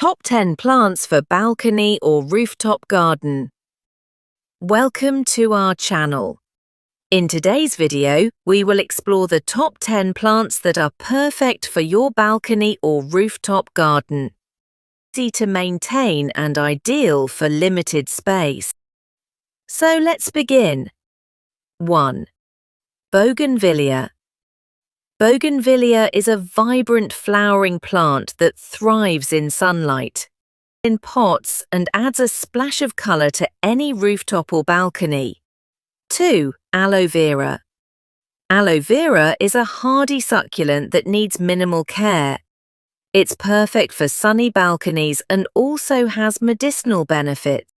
Top 10 plants for balcony or rooftop garden. Welcome to our channel. In today's video, we will explore the top 10 plants that are perfect for your balcony or rooftop garden. Easy to maintain and ideal for limited space. So let's begin. 1. Bougainvillea. Bougainvillea is a vibrant flowering plant that thrives in sunlight, in pots, and adds a splash of colour to any rooftop or balcony. 2. Aloe Vera. Aloe Vera is a hardy succulent that needs minimal care. It's perfect for sunny balconies and also has medicinal benefits.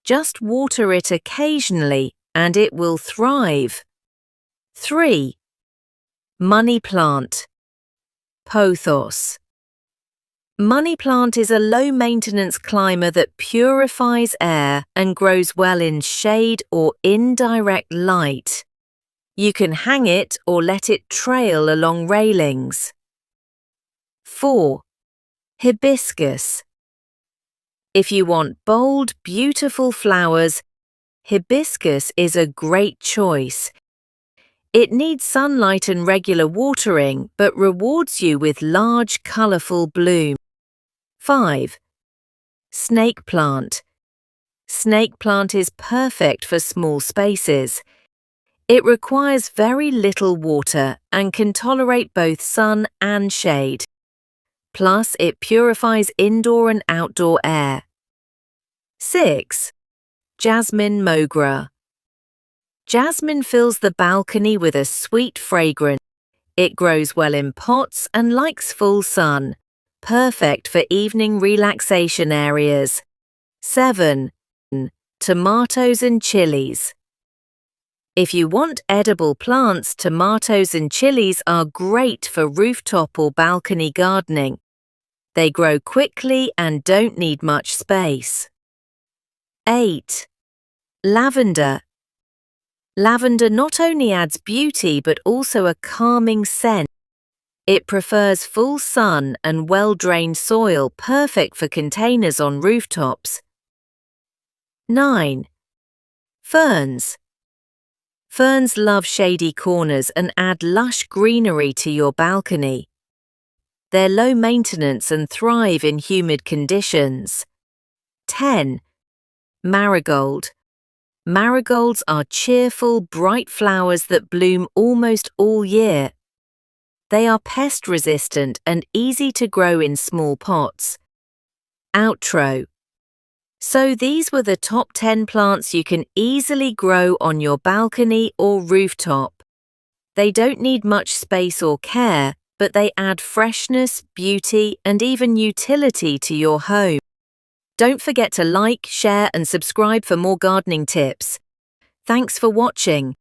Just water it occasionally and it will thrive. 3. Money plant. Pothos. Money plant is a low-maintenance climber that purifies air and grows well in shade or indirect light. You can hang it or let it trail along railings. 4. Hibiscus. If you want bold, beautiful flowers, hibiscus is a great choice. It needs sunlight and regular watering, but rewards you with large, colourful bloom. 5. Snake plant. Snake plant is perfect for small spaces. It requires very little water and can tolerate both sun and shade. Plus, it purifies indoor and outdoor air. 6. Jasmine mogra. Jasmine fills the balcony with a sweet fragrance. It grows well in pots and likes full sun. Perfect for evening relaxation areas. 7. Tomatoes and chilies. If you want edible plants, tomatoes and chilies are great for rooftop or balcony gardening. They grow quickly and don't need much space. 8. Lavender. Lavender not only adds beauty but also a calming scent. It prefers full sun and well-drained soil, perfect for containers on rooftops. 9. Ferns. Ferns love shady corners and add lush greenery to your balcony. They're low maintenance and thrive in humid conditions. 10. Marigold. Marigolds are cheerful, bright flowers that bloom almost all year. They are pest-resistant and easy to grow in small pots. Outro. So these were the top 10 plants you can easily grow on your balcony or rooftop. They don't need much space or care, but they add freshness, beauty, and even utility to your home. Don't forget to like, share, and subscribe for more gardening tips. Thanks for watching.